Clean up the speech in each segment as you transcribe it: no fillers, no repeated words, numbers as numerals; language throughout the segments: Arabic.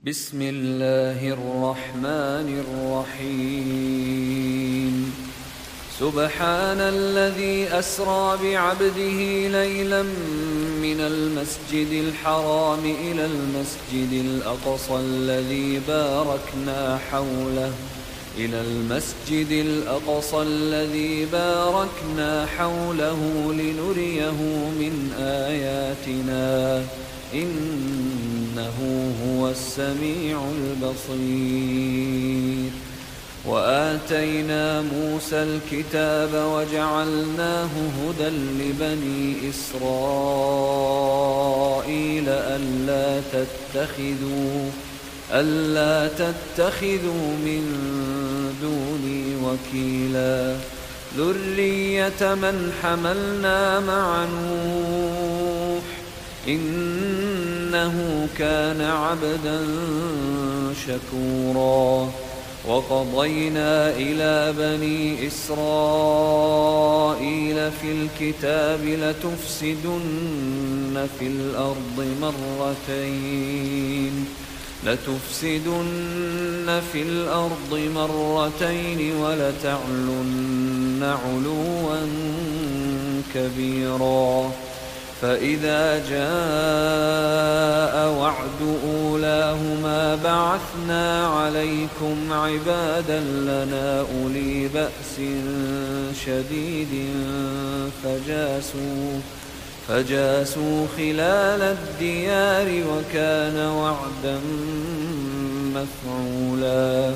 بسم الله الرحمن الرحيم سبحان الذي أسرى بعبده ليلا من المسجد الحرام إلى المسجد الأقصى الذي باركنا حوله لنريه من آياتنا إنه هو السميع البصير. وآتينا موسى الكتاب وجعلناه هدى لبني إسرائيل ألا تتخذوا من دوني وكيلا ذرية من حملنا مع نوح إنه كان عبدا شكورا. وقضينا إلى بني إسرائيل في الكتاب لتفسدن في الأرض مرتين ولتعلن علوا كبيرا. فإذا جاء وعد أولاهما بعثنا عليكم عبادا لنا أولي بأس شديد فجاسوا خلال الديار وكان وعدا مفعولا.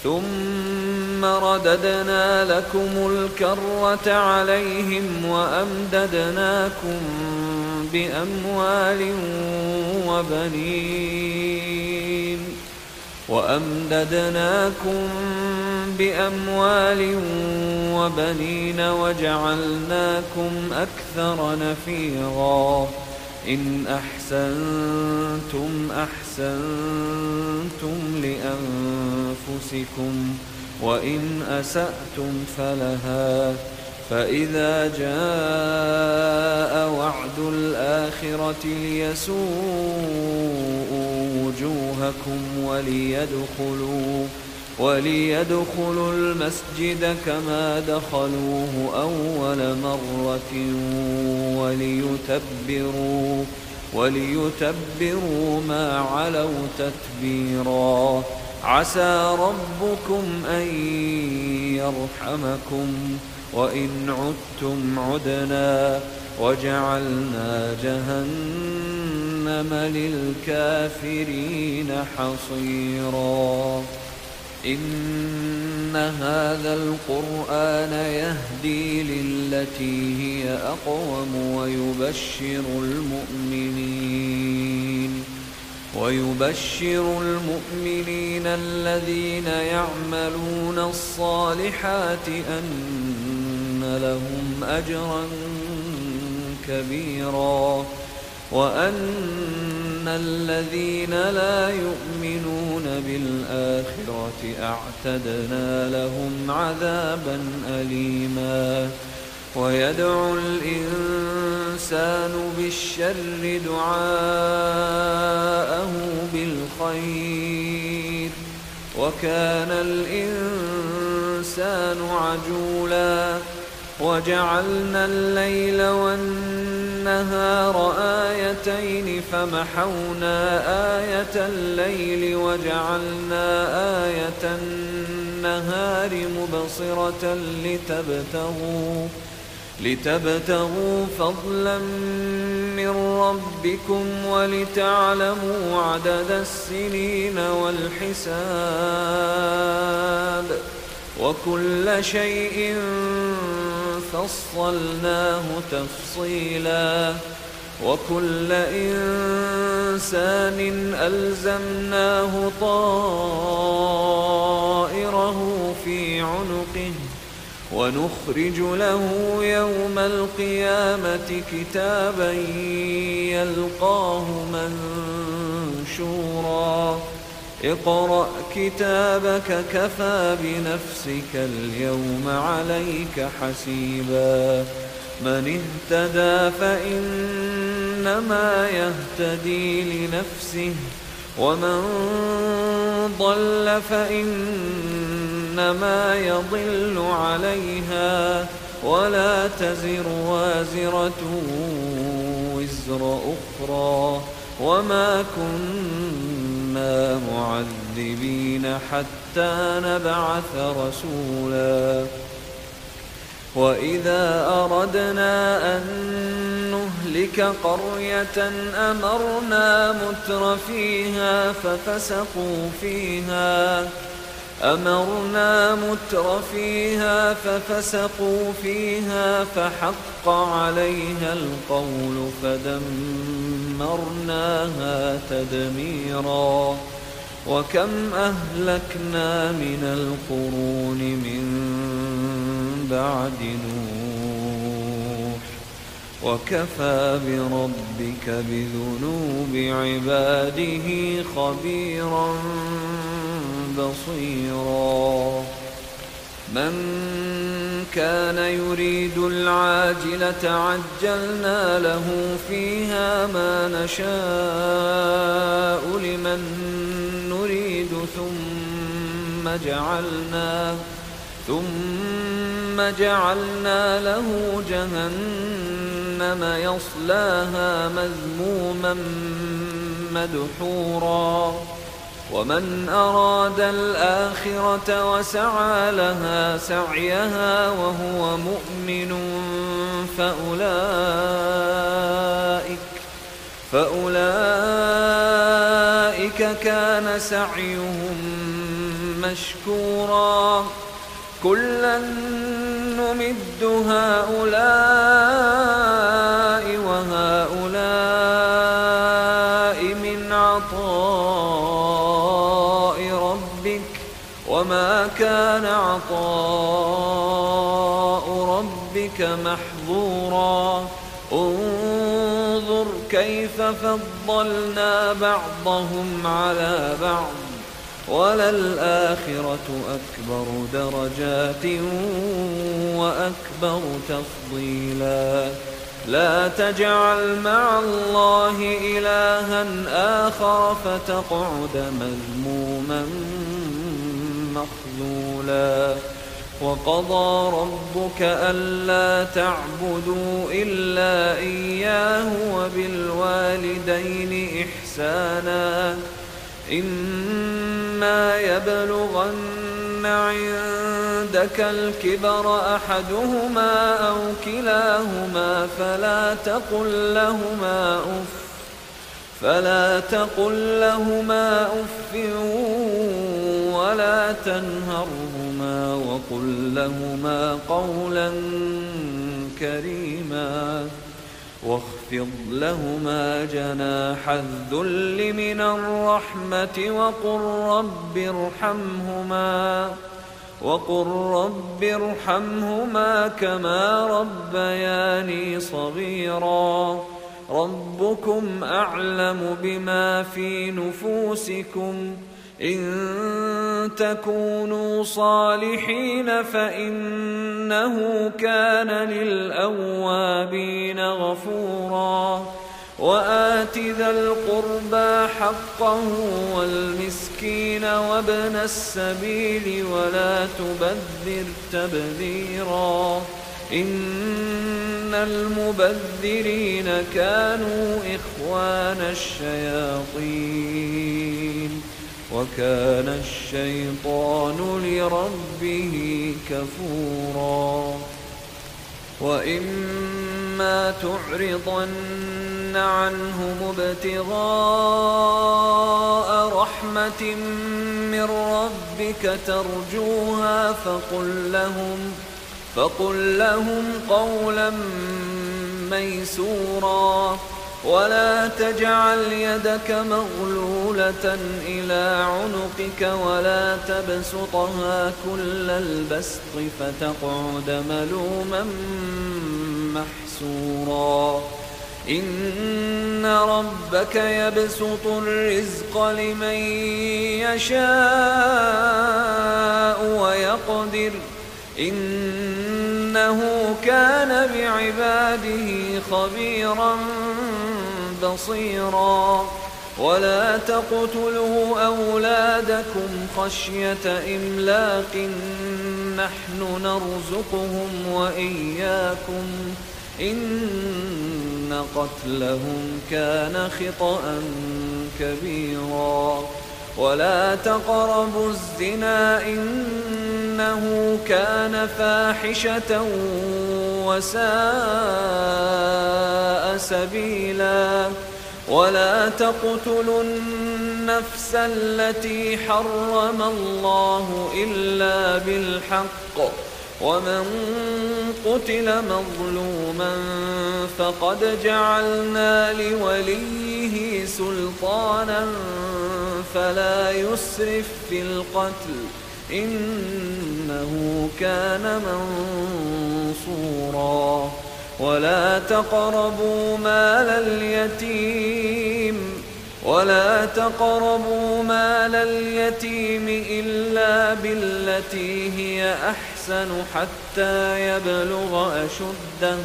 ثم رددنا لكم الكرة عليهم وأمددناكم بأموال وبنين وجعلناكم أكثر نفيرا. إن أحسنتم أحسنتم لأنفسكم وإن أسأتم فلها. فإذا جاء وعد الآخرة ليسوءوا وجوهكم وليدخلوا المسجد كما دخلوه أول مرة وليتبروا ما علوا تتبيرا. عسى ربكم أن يرحمكم وإن عدتم عدنا وجعلنا جهنم للكافرين حصيرا. إن هذا القرآن يهدي للتي هي أقوم ويبشر المؤمنين الذين يعملون الصالحات أن لهم أجرا كبيرا وأن الذين لا يؤمنون بالآخرة أعتدنا لهم عذابا أليما. ويدعو الإنسان بالشر دعاءه بالخير وكان الإنسان عجولا. وجعلنا الليل والنهار آيتين فمحونا آية الليل وجعلنا آية النهار مبصرة لتبتغوا فضلا من ربكم ولتعلموا عدد السنين والحساب وكل شيء فصلناه تفصيلا. وكل إنسان ألزمناه طائره في عنقه ونخرج له يوم القيامة كتابا يلقاه منشورا. اقرأ كتابك كفى بنفسك اليوم عليك حسيبا. من اهتدى فإنما يهتدي لنفسه ومن ضل فإنما يضل عليها ولا تزر وازرة وزر أخرى وما كنا معذبين حتى نبعث رسولا وإذا أردنا أن نهلك قرية أمرنا متر فيها ففسقوا فيها فحق عليها القول فدمرناها تدميرا وكم أهلكنا من القرون من بعد نوح وكفى بربك بذنوب عباده خبيرا بصيرا من كان يريد العاجلة عجلنا له فيها ما نشاء لمن نريد ثم جعلنا له جهنم يصلاها مذموما مدحورا ومن أراد الآخرة وسعى لها سعيها وهو مؤمن فأولئك كان سعيهم مشكورا كلا نمد هؤلاء وهؤلاء من عطاء ربك وما كان عطاء ربك محظورا انظر كيف فضلنا بعضهم على بعض وللآخرة أكبر درجات وأكبر تفضيلا لا تجعل مع الله إلها آخر فتقعد مذموما مخذولا وقضى ربك ألا تعبدوا إلا إياه وبالوالدين إحسانا إما يبلغن عندك الكبر أحدهما أو كلاهما فلا تقل لهما أف ولا تنهرهما وقل لهما قولا كريما واخفض لهما جناح الذل من الرحمة وقل رب ارحمهما كما ربياني صغيرا ربكم أعلم بما في نفوسكم إن تكونوا صالحين فإنه كان للأوابين غفورا وآت ذا القربى حقه والمسكين وابن السبيل ولا تبذر تبذيرا إن المبذرين كانوا إخوان الشياطين وكان الشيطان لربه كفورا وإما تعرضن عنهم ابتغاء رحمة من ربك ترجوها فقل لهم قولا ميسورا ولا تجعل يدك مغلولة إلى عنقك ولا تبسطها كل البسط فتقعد ملوما محسورا إن ربك يبسط الرزق لمن يشاء ويقدر إنه كان بعباده خبيرا بصيرا ولا تقتلوا أولادكم خشية إملاق نحن نرزقهم وإياكم إن قتلهم كان خطأ كبيرا ولا تقربوا الزنا إنه كان فاحشة وساء سبيلا ولا تقتلوا النفس التي حرم الله إلا بالحق ومن قتل مظلوما فقد جعلنا لوليه سلطانا فلا يسرف في القتل إنه كان منصورا ولا تقربوا مال اليتيم إلا بالتي هي أحسن حتى يبلغ أشده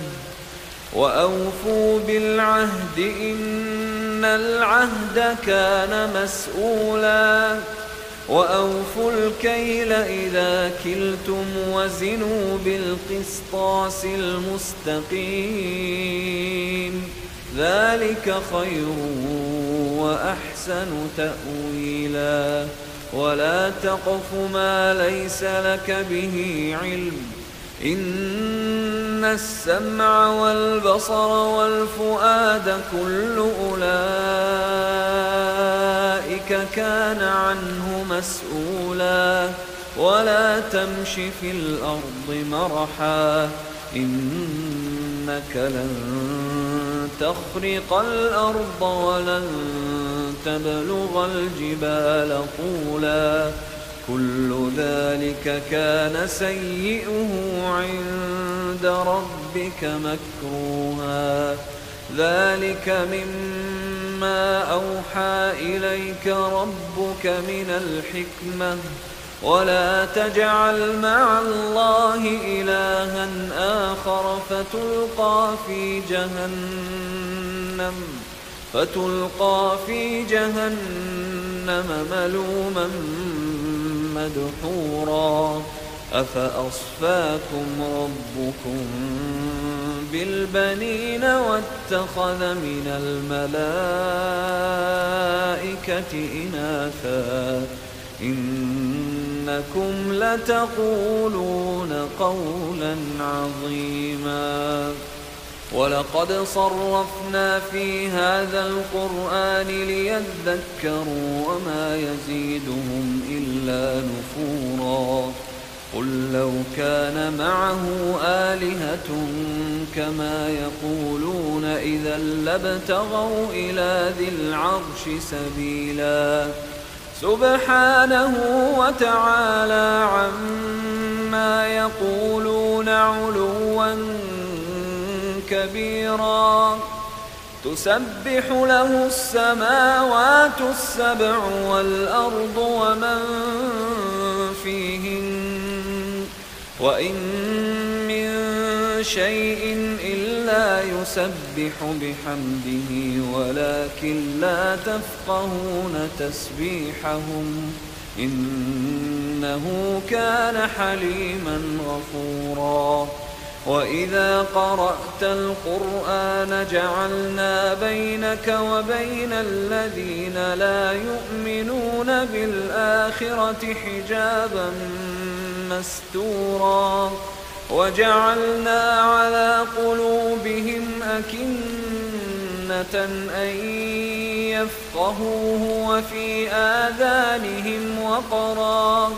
وأوفوا بالعهد إن العهد كان مسؤولا وأوفوا الكيل إذا كلتم وزنوا بالقسطاس المستقيم ذلك خير وأحسن تأويلا ولا تقف ما ليس لك به علم إن السمع والبصر والفؤاد كل أولئك كان عنه مسؤولا ولا تمش في الأرض مرحا إنك لن تخرق الأرض ولن تبلغ الجبال طولا كل ذلك كان سيئه عند ربك مكروها ذلك مما أوحى إليك ربك من الحكمة ولا تجعل مع الله إلها آخر فتلقى في جهنم ملوما مدحورا أفأصفاكم ربكم بالبنين واتخذ من الملائكة إناثا إنكم لتقولون قولا عظيما ولقد صرفنا في هذا القرآن ليذكروا وما يزيدهم إلا نفورا قل لو كان معه آلهة كما يقولون إذا لابتغوا إلى ذي العرش سبيلا سبحانه وتعالى عما يقولون علوا كبيرا تسبح له السماوات السبع والأرض ومن فيهن وإن من شيء إلا يسبح بحمده ولكن لا تفقهون تسبيحهم إنه كان حليما غفورا وإذا قرأت القرآن جعلنا بينك وبين الذين لا يؤمنون بالآخرة حجابا مستورا وجعلنا على قلوبهم أكنة أن يفقهوه وفي آذانهم وقرا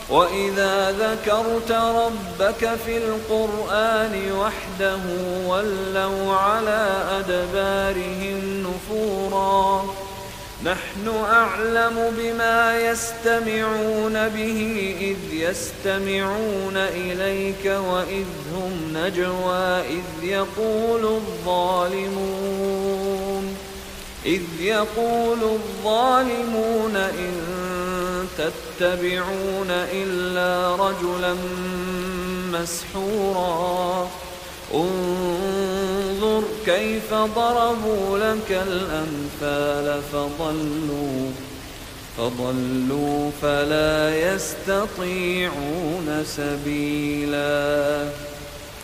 وإذا ذكرت ربك في القرآن وحده ولوا على أدبارهم نفورا نحن أعلم بما يستمعون به إذ يستمعون إليك وإذ هم نجوى إذ يقول الظالمون إن تتبعون إلا رجلا مسحورا انظر انظر كيف ضربوا لك الأمثال فضلوا فلا يستطيعون سبيلا.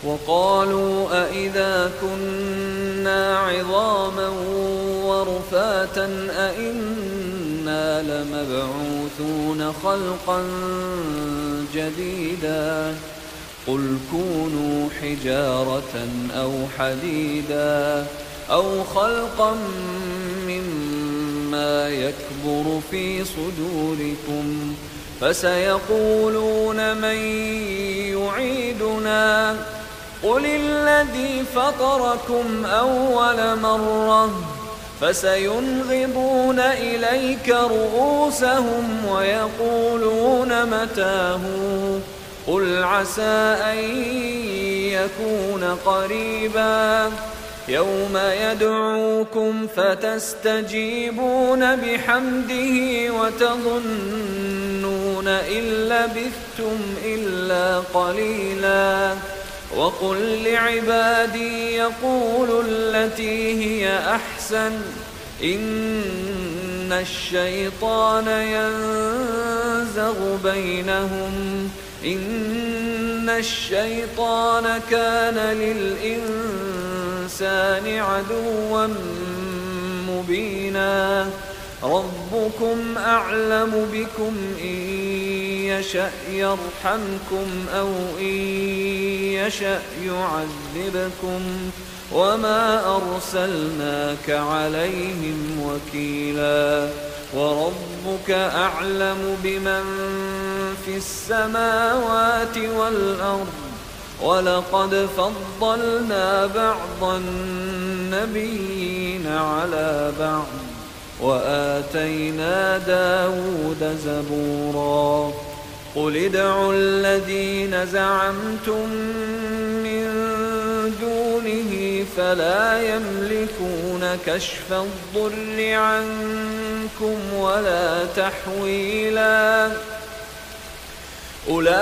وقالوا أإذا كنا عظاما ورفاتا أإنا لمبعوثون خلقا جديدا قل كونوا حجارة أو حديدا أو خلقا مما يكبر في صدوركم فسيقولون من يعيدنا قل الذي فطركم أول مرة فسينغضون إليك رؤوسهم ويقولون متى هو قل عسى أن يكون قريبا يوم يدعوكم فتستجيبون بحمده وتظنون إن لبثتم إلا قليلا. وقل لعبادي يقولوا التي هي أحسن إن الشيطان ينزغ بينهم إن الشيطان كان للإنسان عدوا مبينا. ربكم أعلم بكم إن يشأ يرحمكم أو إن يشأ يعذبكم وما أرسلناك عليهم وكيلا. وربك أعلم بمن في السماوات والأرض ولقد فضلنا بعض النبيين على بعض وآتينا داود زبورا. قل ادعوا الذين زعمتم من دونه فلا يملكون كشف الضر عنكم ولا تحويلا. أولئك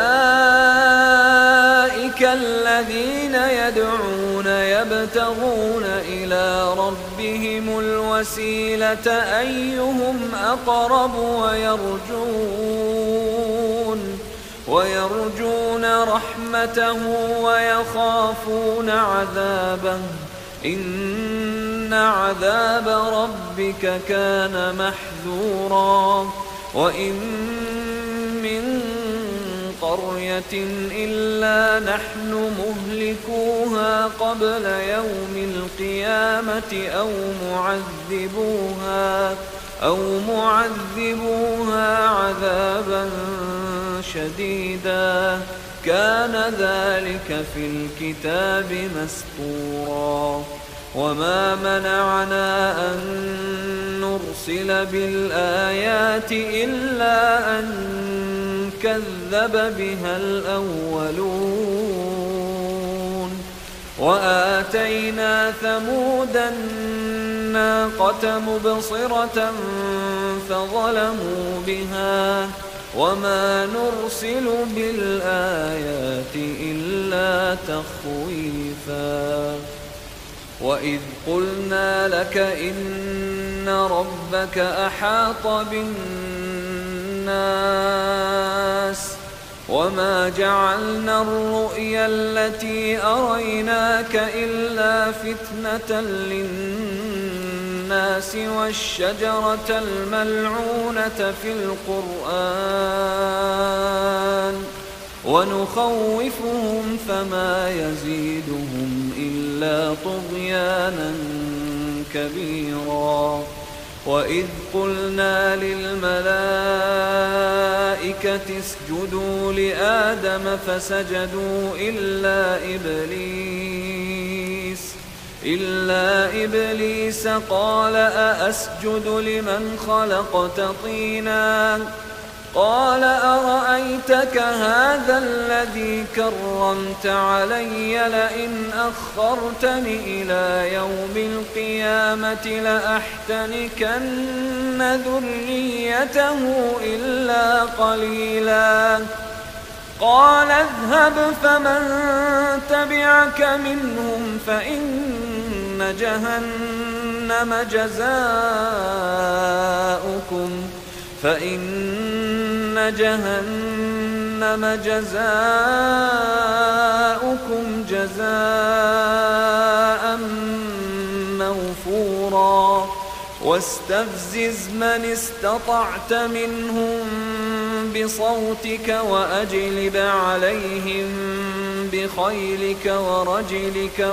الذين يدعون يبتغون إلى ربهم الوسيلة أيهم أقرب ويرجون رحمته ويخافون عذابه إن عذاب ربك كان محذورا. وإن من قرية إلا نحن مهلكوها قبل يوم القيامة أو معذبوها عذابا شديدا كان ذلك في الكتاب مسطورا. وما منعنا أن نرسل بالآيات إلا أن كذب بها الأولون. وآتينا ثمود الناقة مبصرة فظلموا بها وما نرسل بالآيات إلا تخويفا. وإذ قلنا لك إن ربك أحاط بالناس وما جعلنا الرؤيا التي أريناك إلا فتنة للناس والشجرة الملعونة في القرآن ونخوفهم فما يزيدهم إلا طغيانا كبيرا. وإذ قلنا للملائكة اسجدوا لآدم فسجدوا إلا إبليس قال أأسجد لمن خلقت طينا قال أرأيتك هذا الذي كرمت علي لئن أخرتني إلى يوم القيامة لأحتنكن ذريته إلا قليلا. قال اذهب فمن تبعك منهم فإن جهنم جزاؤكم جزاء موفورا واستفزز من استطعت منهم بصوتك وأجلب عليهم بخيلك ورجلك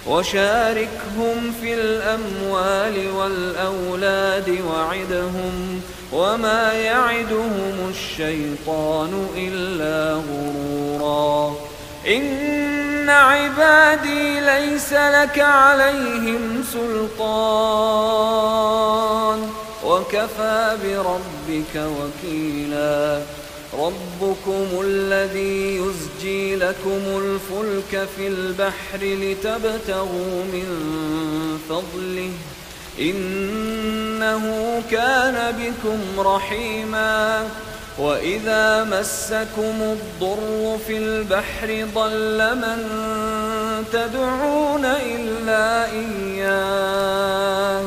وشاركهم في الأموال والأولاد وعدهم وما يعدهم الشيطان إلا غرورا إن عبادي ليس لك عليهم سلطان وكفى بربك وكيلا ربكم الذي يزجي لكم الفلك في البحر لتبتغوا من فضله إنه كان بكم رحيما وإذا مسكم الضر في البحر ضل من تدعون إلا إياه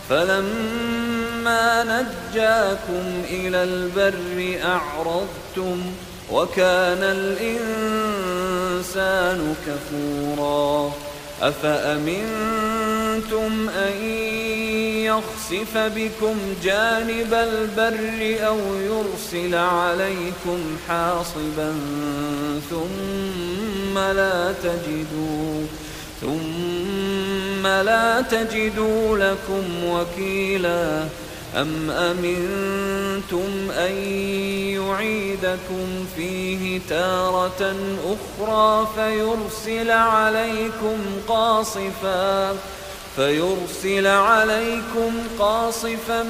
فلما نجاكم إلى البر أعرضتم وكان الإنسان كفورا أفأمنتم أن يخسف بكم جانب البر أو يرسل عليكم حاصبا ثم لا تجدوا لكم وكيلا أم أمنتم أن يعيدكم فيه تارة أخرى فيرسل عليكم قاصفا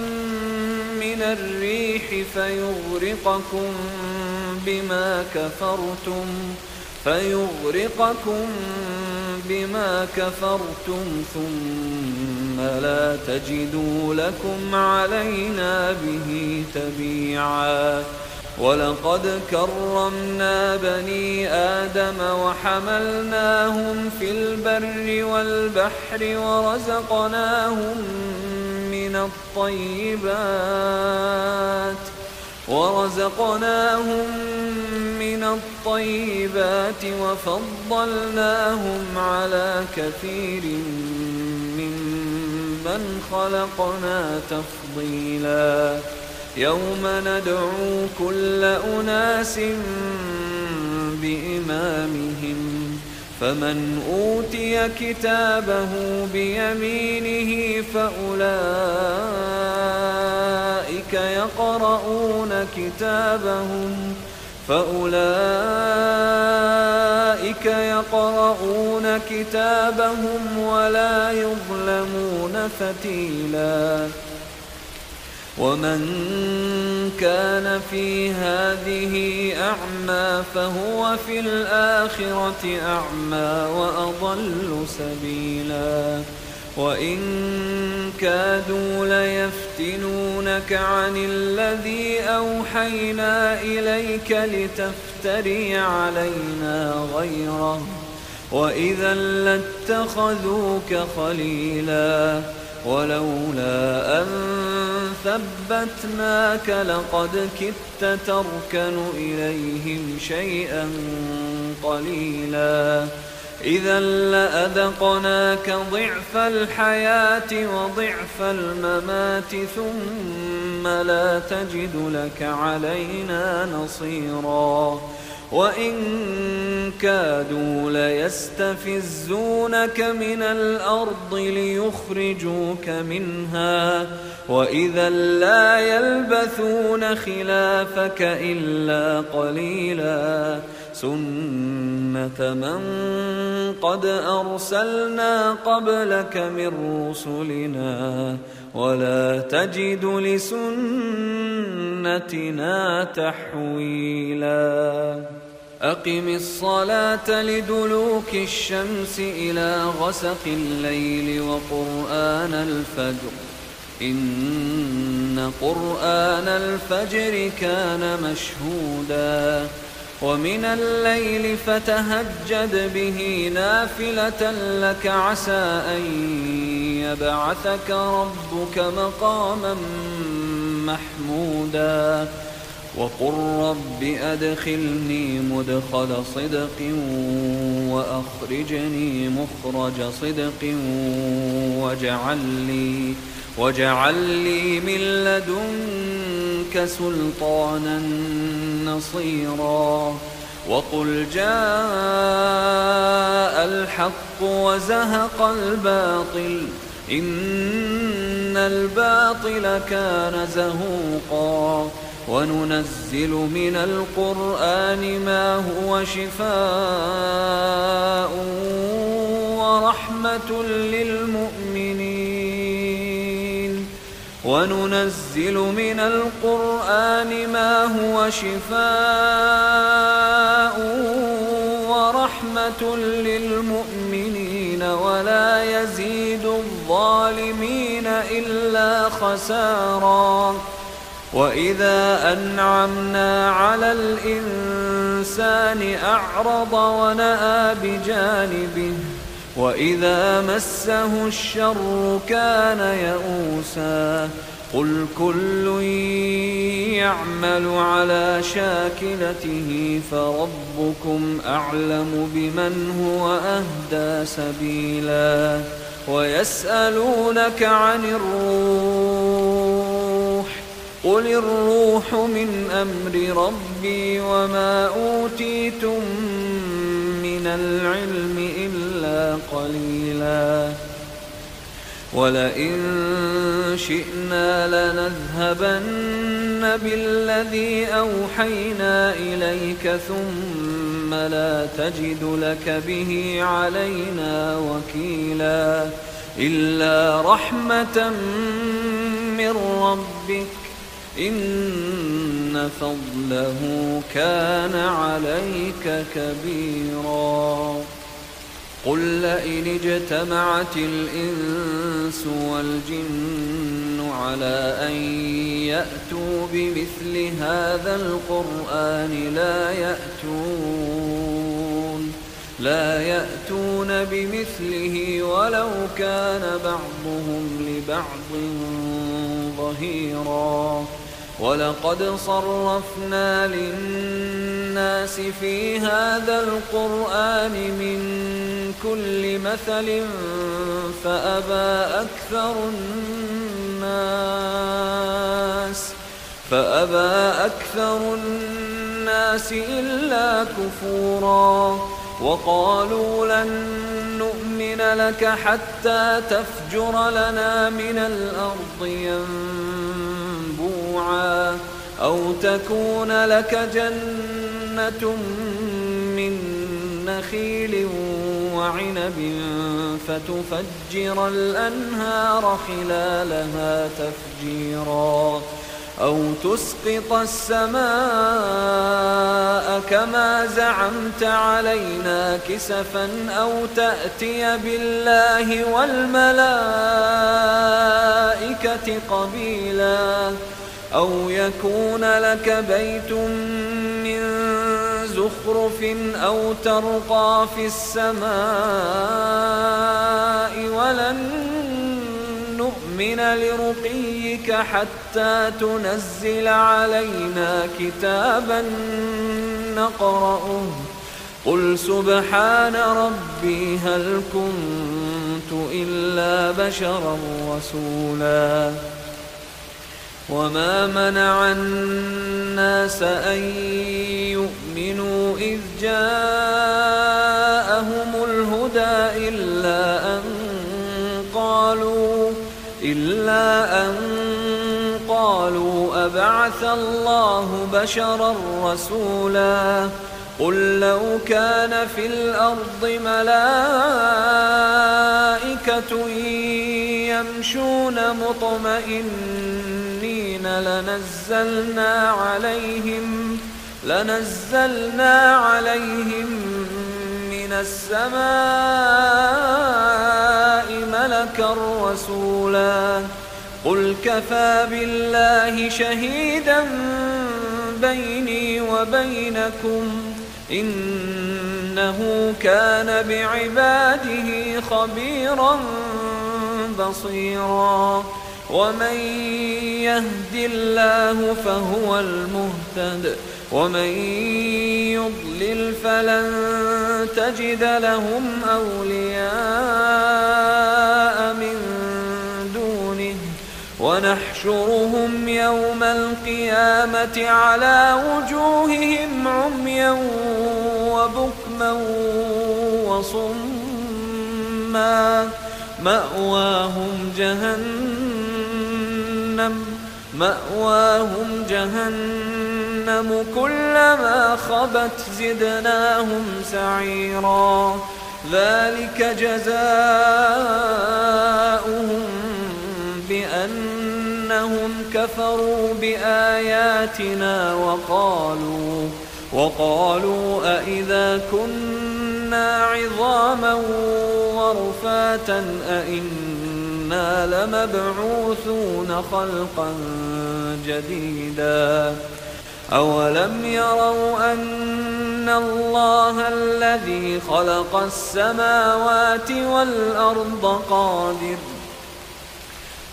من الريح فيغرقكم بما كفرتم ثم لا تجدوا لكم علينا به تبيعا ولقد كرمنا بني آدم وحملناهم في البر والبحر ورزقناهم من الطيبات وفضلناهم على كثير ممن خلقنا تفضيلا يوم ندعو كل أناس بإمامهم فمن أوتي كتابه بيمينه فأولئك يقرؤون كتابهم ولا يظلمون فتيلا ومن كان في هذه أعمى فهو في الآخرة أعمى وأضل سبيلا وإن كادوا ليفتنونك عن الذي أوحينا إليك لتفتري علينا غيره وإذا لاتخذوك خليلا ولولا أن ثبتناك لقد كدت تركن إليهم شيئا قليلا إذا لأذقناك ضعف الحياة وضعف الممات ثم لا تجد لك علينا نصيرا وإن كادوا ليستفزونك من الأرض ليخرجوك منها وإذا لا يلبثون خلافك إلا قليلا سنة من قد أرسلنا قبلك من رسلنا ولا تجد لسنتنا تحويلا أقم الصلاة لدلوك الشمس إلى غسق الليل وقرآن الفجر إن قرآن الفجر كان مشهودا ومن الليل فتهجد به نافلة لك عسى أن يبعثك ربك مقاما محمودا وقل رب أدخلني مدخل صدق وأخرجني مخرج صدق واجعل لي من لدنك سلطانا نصيرا وقل جاء الحق وزهق الباطل إن الباطل كان زهوقا وننزل من القرآن ما هو شفاء ورحمة للمؤمنين وننزل من القرآن ما هو شفاء ورحمة للمؤمنين ولا يزيد الظالمين إلا خسارا وإذا أنعمنا على الإنسان أعرض ونأى بجانبه وإذا مسه الشر كان يئوسا قل كل يعمل على شاكلته فربكم أعلم بمن هو أهدى سبيلا ويسألونك عن الروح قل الروح من أمر ربي وما أوتيتم من العلم إلا قليلا ولئن شئنا لنذهبن بالذي أوحينا إليك ثم لا تجد لك به علينا وكيلا إلا رحمة من ربك إن فضله كان عليك كبيرا قل لئن اجتمعت الإنس والجن على أن يأتوا بمثل هذا القرآن لا يأتون بمثله ولو كان بعضهم لبعض ظهيرا ولقد صرفنا للناس في هذا القرآن من كل مثل فأبى أكثر الناس إلا كفورا وقالوا لن نؤمن لك حتى تفجر لنا من الأرض ينبوعا أو تكون لك جنة من نخيل وعنب فتفجر الأنهار خلالها تفجيرا أو تسقط السماء كما زعمت علينا كسفا أو تأتي بالله والملائكة قبيلا أو يكون لك بيت من زخرف أو ترقى في السماء ولن نؤمن لرقيك حتى تنزل علينا كتابا نقرأه قل سبحان ربي هل كنت إلا بشرا رسولا وما منع الناس أن يؤمنوا إذ جاءهم الهدى إلا أن قالوا أبعث الله بشرا رسولا قل لو كان في الأرض ملائكة يمشون مطمئنين لنزلنا عليهم من السماء ملكا رسولا قل كفى بالله شهيدا بيني وبينكم إنه كان بعباده خبيرا بصيرا ومن يهد الله فهو المهتد ومن يضلل فلن تجد لهم أولياء من دونه ونحشرهم يوم القيامة على وجوههم عميا وبكما وصما مأواهم جهنم كلما خبت زدناهم سعيرا ذلك جزاؤهم بأنهم كفروا بآياتنا وقالوا أإذا كنا عظاما ورفاتا أإنا لمبعوثون خلقا جديدا أولم يروا أن الله الذي خلق السماوات والأرض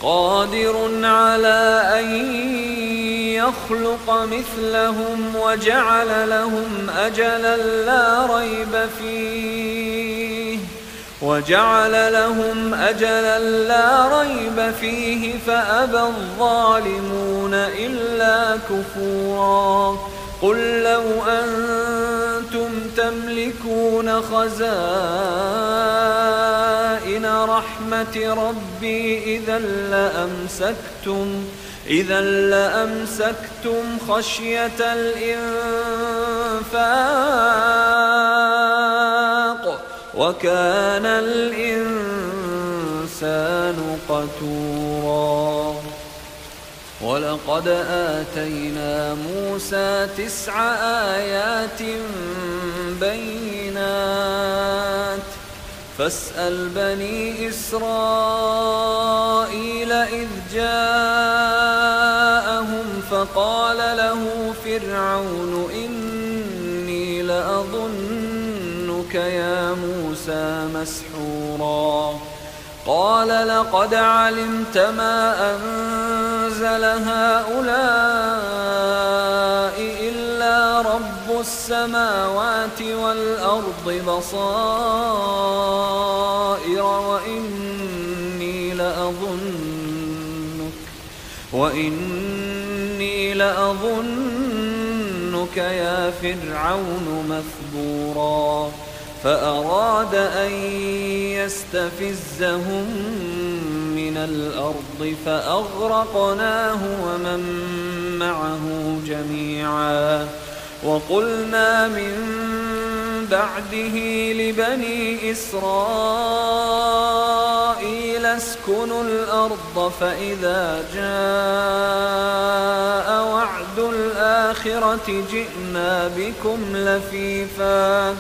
قادر على أن يخلق مثلهم وجعل لهم أجلا لا ريب فيه فأبى الظالمون إلا كفورا قل لو أنتم تملكون خزائن رحمة ربي إذا لأمسكتم خشية الإنفاق وكان الإنسان قتورا ولقد آتينا موسى 9 آيات بينات فاسأل بني إسرائيل إذ جاءهم فقال له فرعون إني لأظنك يا موسى مسحورا قال لقد علمت ما أنزل هؤلاء إلا رب السماوات والأرض بصائر وإني لأظنك يا فرعون مثبورا فأراد أن يستفزهم من الأرض فأغرقناه ومن معه جميعا وقلنا من بعده لبني إسرائيل اسكنوا الأرض فإذا جاء وعد الآخرة جئنا بكم لفيفا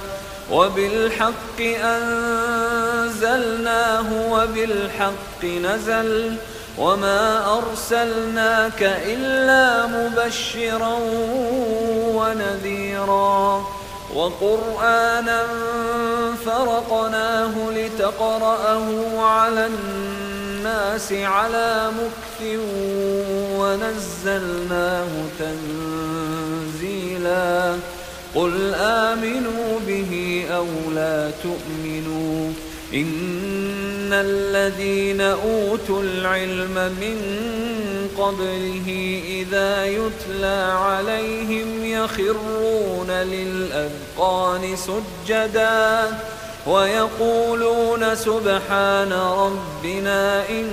وبالحق أنزلناه وبالحق نزل وما أرسلناك إلا مبشرا ونذيرا وقرآنا فرقناه لتقرأه على الناس على مكث ونزلناه تنزيلا قل آمنوا به أو لا تؤمنوا إن الذين أوتوا العلم من قبله إذا يتلى عليهم يخرون للأذقان سجدا ويقولون سبحان ربنا إن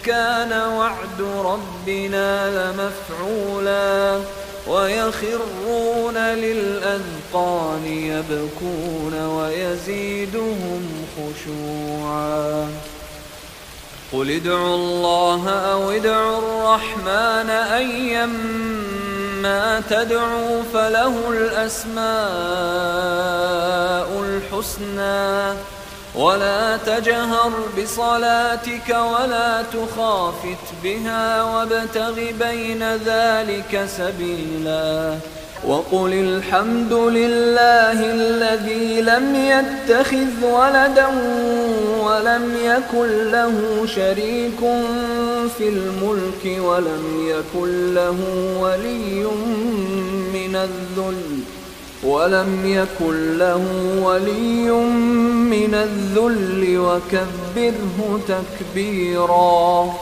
كان وعد ربنا لمفعولا ويخرون للأذقان يبكون ويزيدهم خشوعا قل ادعوا الله أو ادعوا الرحمن أيما تدعوا فله الأسماء الحسنى ولا تجهر بصلاتك ولا تخافت بها وابتغ بين ذلك سبيلا وقل الحمد لله الذي لم يتخذ ولدا ولم يكن له شريك في الملك ولم يكن له ولي من الذل وكبره تكبيرا.